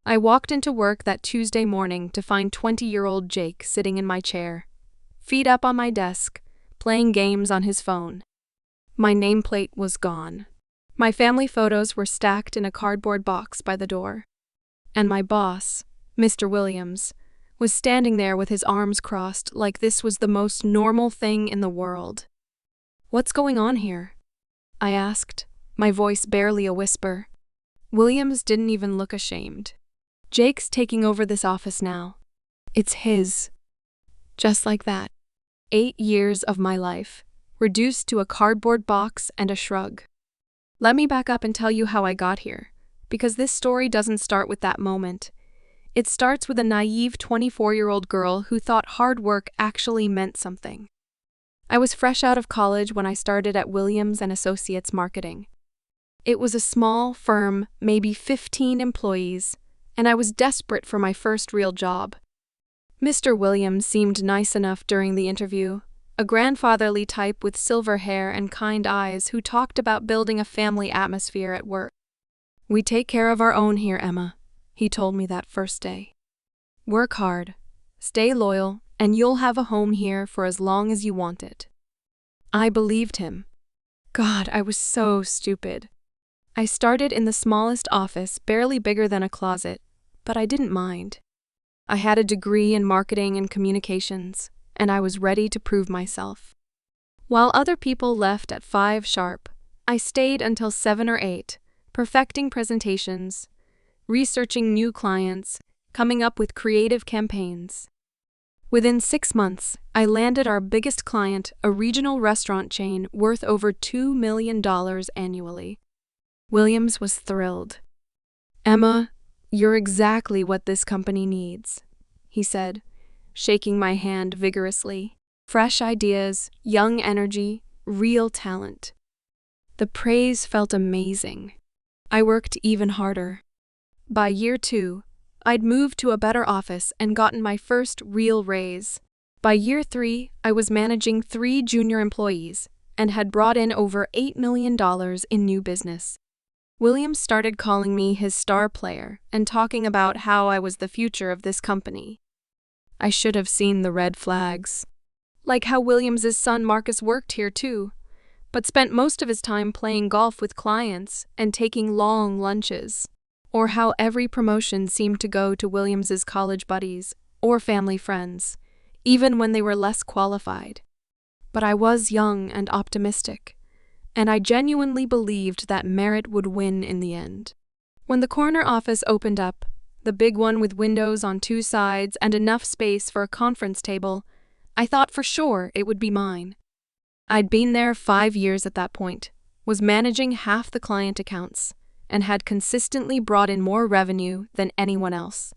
I walked into work that Tuesday morning to find 20-year-old Jake sitting in my chair, feet up on my desk, playing games on his phone. My nameplate was gone. My family photos were stacked in a cardboard box by the door. And my boss, Mr. Williams, was standing there with his arms crossed like this was the most normal thing in the world. "What's going on here?" I asked, my voice barely a whisper. Williams didn't even look ashamed. "Jake's taking over this office now. It's his." Just like that. 8 years of my life, reduced to a cardboard box and a shrug. Let me back up and tell you how I got here, because this story doesn't start with that moment. It starts with a naive 24-year-old girl who thought hard work actually meant something. I was fresh out of college when I started at Williams & Associates Marketing. It was a small firm, maybe 15 employees, and I was desperate for my first real job. Mr. Williams seemed nice enough during the interview, a grandfatherly type with silver hair and kind eyes who talked about building a family atmosphere at work. "We take care of our own here, Emma," he told me that first day. "Work hard, stay loyal, and you'll have a home here for as long as you want it." I believed him. God, I was so stupid. I started in the smallest office, barely bigger than a closet, but I didn't mind. I had a degree in marketing and communications, and I was ready to prove myself. While other people left at 5 sharp, I stayed until 7 or 8, perfecting presentations, researching new clients, coming up with creative campaigns. Within 6 months, I landed our biggest client, a regional restaurant chain worth over $2 million annually. Williams was thrilled. "Emma, you're exactly what this company needs," he said, shaking my hand vigorously. "Fresh ideas, young energy, real talent." The praise felt amazing. I worked even harder. By year 2, I'd moved to a better office and gotten my first real raise. By year 3, I was managing 3 junior employees and had brought in over $8 million in new business. Williams started calling me his star player and talking about how I was the future of this company. I should have seen the red flags. Like how Williams's son Marcus worked here too, but spent most of his time playing golf with clients and taking long lunches. Or how every promotion seemed to go to Williams's college buddies or family friends, even when they were less qualified. But I was young and optimistic, and I genuinely believed that merit would win in the end. When the corner office opened up, the big one with windows on 2 sides and enough space for a conference table, I thought for sure it would be mine. I'd been there 5 years at that point, was managing half the client accounts, and had consistently brought in more revenue than anyone else.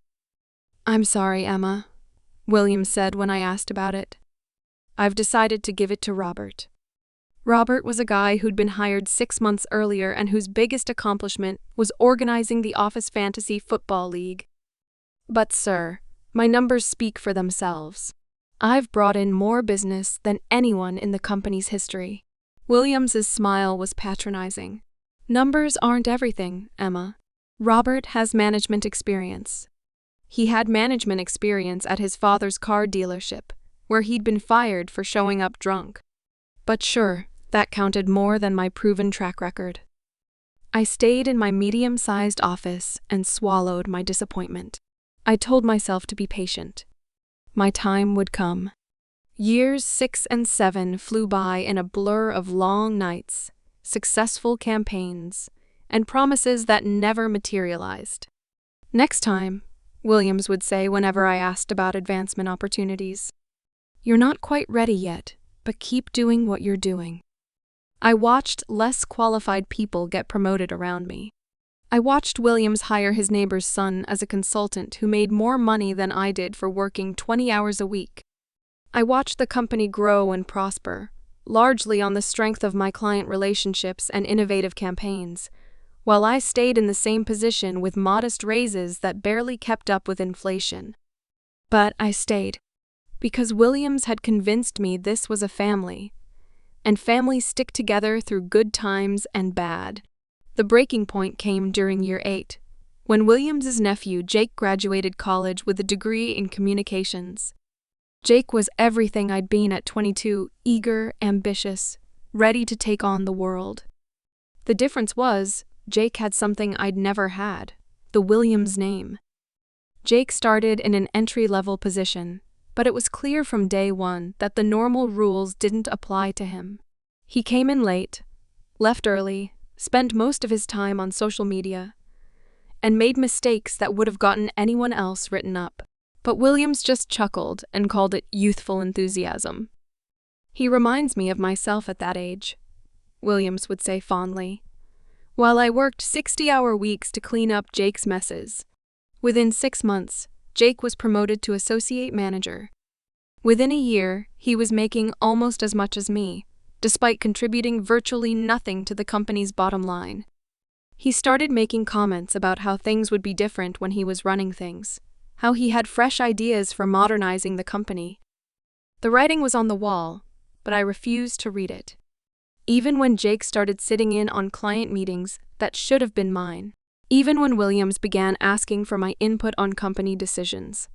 "I'm sorry, Emma," Williams said when I asked about it. "I've decided to give it to Robert." Robert was a guy who'd been hired 6 months earlier and whose biggest accomplishment was organizing the Office Fantasy Football League. "But sir, my numbers speak for themselves. I've brought in more business than anyone in the company's history." Williams's smile was patronizing. "Numbers aren't everything, Emma. Robert has management experience." He had management experience at his father's car dealership, where he'd been fired for showing up drunk. But sure, that counted more than my proven track record. I stayed in my medium-sized office and swallowed my disappointment. I told myself to be patient. My time would come. Years 6 and 7 flew by in a blur of long nights, successful campaigns, and promises that never materialized. "Next time," Williams would say whenever I asked about advancement opportunities. "You're not quite ready yet, but keep doing what you're doing." I watched less qualified people get promoted around me. I watched Williams hire his neighbor's son as a consultant who made more money than I did for working 20 hours a week. I watched the company grow and prosper, largely on the strength of my client relationships and innovative campaigns, while I stayed in the same position with modest raises that barely kept up with inflation. But I stayed, because Williams had convinced me this was a family, and families stick together through good times and bad. The breaking point came during year 8, When Williams's nephew, Jake, graduated college with a degree in communications. Jake was everything I'd been at 22, eager, ambitious, ready to take on the world. The difference was, Jake had something I'd never had, the Williams name. Jake started in an entry-level position, but it was clear from day one that the normal rules didn't apply to him. He came in late, left early, spent most of his time on social media, and made mistakes that would have gotten anyone else written up. But Williams just chuckled and called it youthful enthusiasm. "He reminds me of myself at that age," Williams would say fondly, while I worked 60-hour weeks to clean up Jake's messes. Within 6 months, Jake was promoted to associate manager. Within a year, he was making almost as much as me, despite contributing virtually nothing to the company's bottom line. He started making comments about how things would be different when he was running things, how he had fresh ideas for modernizing the company. The writing was on the wall, but I refused to read it. Even when Jake started sitting in on client meetings that should have been mine. Even when Williams began asking for my input on company decisions,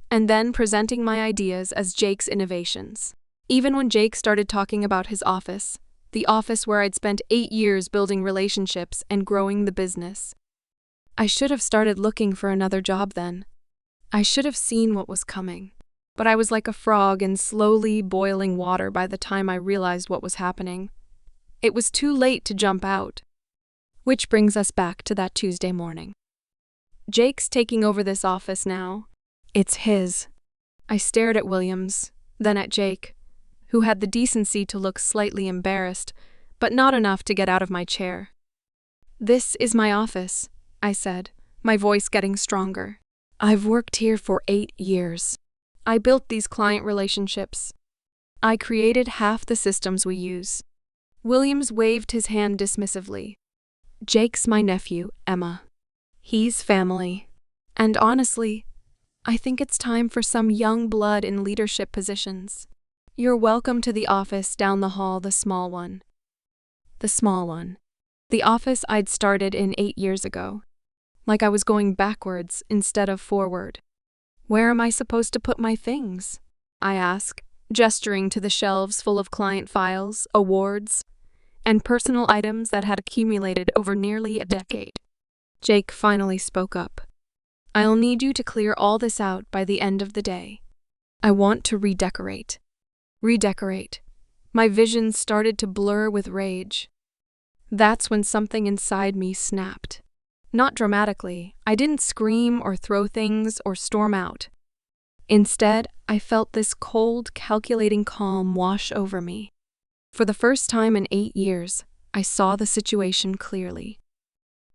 and then presenting my ideas as Jake's innovations. Even when Jake started talking about his office, the office where I'd spent 8 years building relationships and growing the business. I should have started looking for another job then. I should have seen what was coming. But I was like a frog in slowly boiling water by the time I realized what was happening. It was too late to jump out. Which brings us back to that Tuesday morning. Jake's taking over this office now. It's his. I stared at Williams, then at Jake, who had the decency to look slightly embarrassed, but not enough to get out of my chair. "This is my office," I said, my voice getting stronger. "I've worked here for 8 years. I built these client relationships. I created half the systems we use." Williams waved his hand dismissively. "Jake's my nephew, Emma. He's family. And honestly, I think it's time for some young blood in leadership positions. You're welcome to the office down the hall, the small one." The small one. The office I'd started in 8 years ago. Like I was going backwards instead of forward. "Where am I supposed to put my things?" I asked, gesturing to the shelves full of client files, awards, and personal items that had accumulated over nearly a decade. Jake finally spoke up. "I'll need you to clear all this out by the end of the day. I want to redecorate." Redecorate. My vision started to blur with rage. That's when something inside me snapped. Not dramatically. I didn't scream or throw things or storm out. Instead, I felt this cold, calculating calm wash over me. For the first time in 8 years, I saw the situation clearly.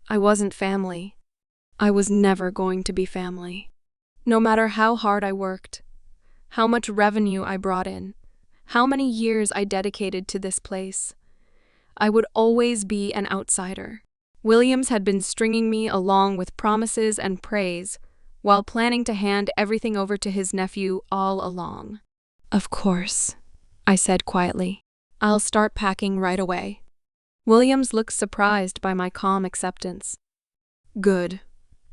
I wasn't family. I was never going to be family. No matter how hard I worked, how much revenue I brought in, how many years I dedicated to this place, I would always be an outsider. Williams had been stringing me along with promises and praise, while planning to hand everything over to his nephew all along. "Of course," I said quietly. "I'll start packing right away." Williams looked surprised by my calm acceptance. "Good.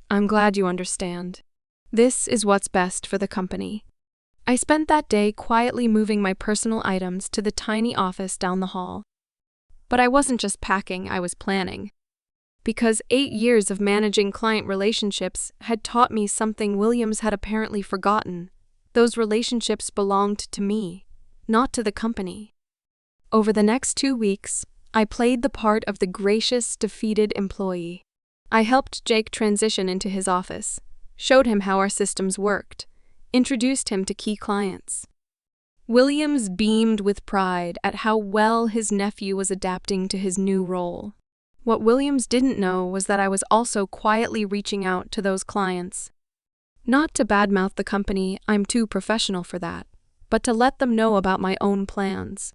I'm glad you understand. This is what's best for the company." I spent that day quietly moving my personal items to the tiny office down the hall. But I wasn't just packing, I was planning. Because 8 years of managing client relationships had taught me something Williams had apparently forgotten. Those relationships belonged to me, not to the company. Over the next 2 weeks, I played the part of the gracious, defeated employee. I helped Jake transition into his office, showed him how our systems worked, introduced him to key clients. Williams beamed with pride at how well his nephew was adapting to his new role. What Williams didn't know was that I was also quietly reaching out to those clients. Not to badmouth the company, I'm too professional for that, but to let them know about my own plans.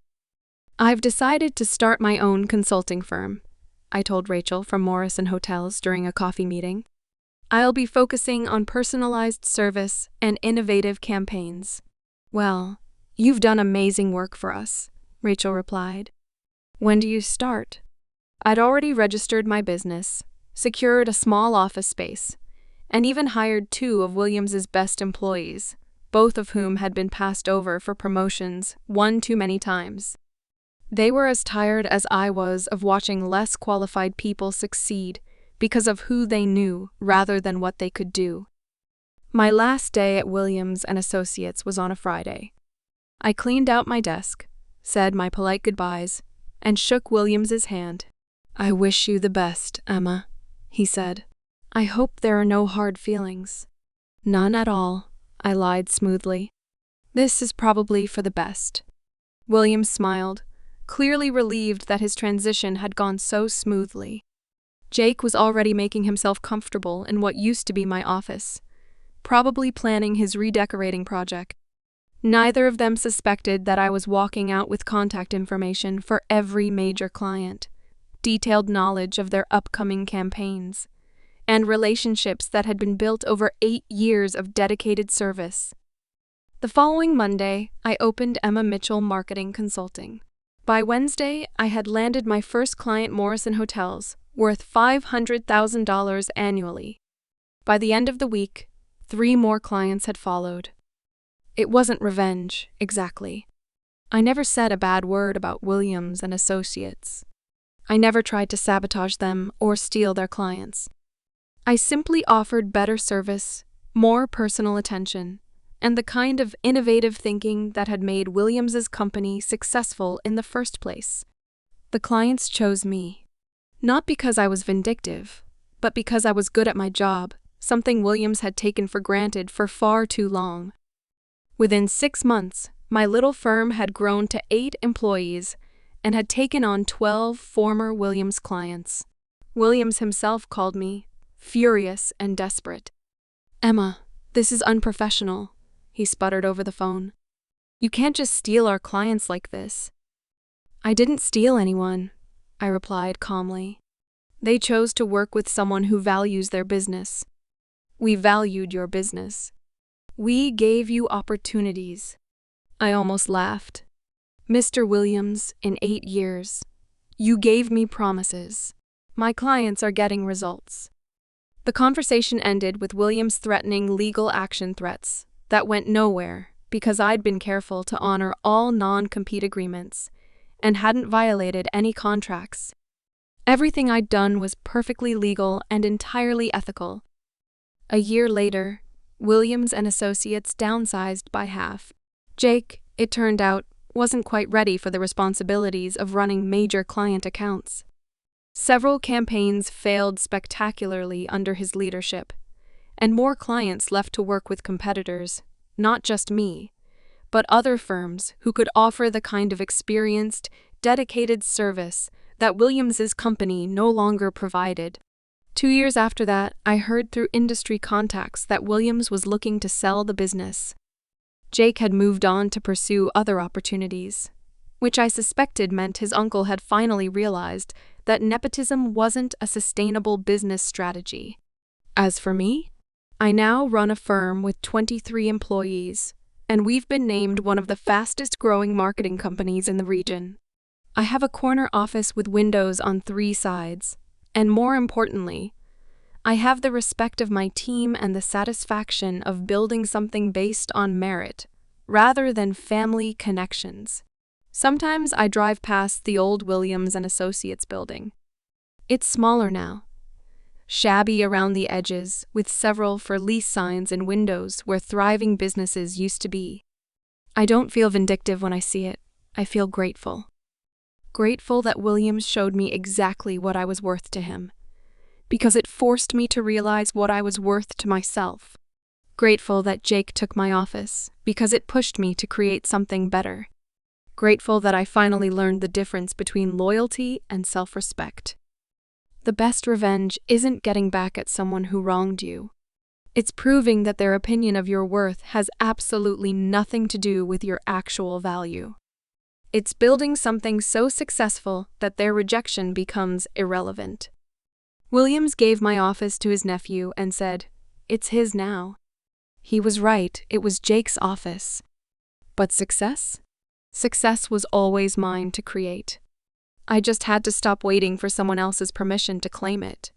"I've decided to start my own consulting firm," I told Rachel from Morrison Hotels during a coffee meeting. "I'll be focusing on personalized service and innovative campaigns." "Well, you've done amazing work for us," Rachel replied. "When do you start?" I'd already registered my business, secured a small office space, and even hired 2 of Williams's best employees, both of whom had been passed over for promotions one too many times. They were as tired as I was of watching less qualified people succeed because of who they knew rather than what they could do. My last day at Williams & Associates was on a Friday. I cleaned out my desk, said my polite goodbyes, and shook Williams's hand. "I wish you the best, Emma," he said. "I hope there are no hard feelings." "None at all," I lied smoothly. "This is probably for the best." Williams smiled, clearly relieved that his transition had gone so smoothly. Jake was already making himself comfortable in what used to be my office, probably planning his redecorating project. Neither of them suspected that I was walking out with contact information for every major client, detailed knowledge of their upcoming campaigns, and relationships that had been built over 8 years of dedicated service. The following Monday, I opened Emma Mitchell Marketing Consulting. By Wednesday, I had landed my first client, Morrison Hotels, worth $500,000 annually. By the end of the week, 3 more clients had followed. It wasn't revenge, exactly. I never said a bad word about Williams & Associates. I never tried to sabotage them or steal their clients. I simply offered better service, more personal attention, and the kind of innovative thinking that had made Williams's company successful in the first place. The clients chose me. Not because I was vindictive, but because I was good at my job, something Williams had taken for granted for far too long. Within 6 months, my little firm had grown to 8 employees and had taken on 12 former Williams clients. Williams himself called me furious and desperate. "Emma, this is unprofessional," he sputtered over the phone. "You can't just steal our clients like this." "I didn't steal anyone," I replied calmly. "They chose to work with someone who values their business. We valued your business. We gave you opportunities." I almost laughed. "Mr. Williams, in 8 years, you gave me promises. My clients are getting results." The conversation ended with Williams threatening legal action threats that went nowhere because I'd been careful to honor all non-compete agreements and hadn't violated any contracts. Everything I'd done was perfectly legal and entirely ethical. A year later, Williams & Associates downsized by half. Jake, it turned out, wasn't quite ready for the responsibilities of running major client accounts. Several campaigns failed spectacularly under his leadership, and more clients left to work with competitors, not just me, but other firms who could offer the kind of experienced, dedicated service that Williams's company no longer provided. 2 years after that, I heard through industry contacts that Williams was looking to sell the business. Jake had moved on to pursue other opportunities, which I suspected meant his uncle had finally realized that nepotism wasn't a sustainable business strategy. As for me, I now run a firm with 23 employees, and we've been named one of the fastest-growing marketing companies in the region. I have a corner office with windows on 3 sides, and more importantly, I have the respect of my team and the satisfaction of building something based on merit, rather than family connections. Sometimes I drive past the old Williams & Associates building. It's smaller now, shabby around the edges, with several for-lease signs and windows where thriving businesses used to be. I don't feel vindictive when I see it. I feel grateful. Grateful that Williams showed me exactly what I was worth to him, because it forced me to realize what I was worth to myself. Grateful that Jake took my office, because it pushed me to create something better. Grateful that I finally learned the difference between loyalty and self-respect. The best revenge isn't getting back at someone who wronged you. It's proving that their opinion of your worth has absolutely nothing to do with your actual value. It's building something so successful that their rejection becomes irrelevant. Williams gave my office to his nephew and said, "It's his now." He was right, it was Jake's office. But success? Success was always mine to create. I just had to stop waiting for someone else's permission to claim it.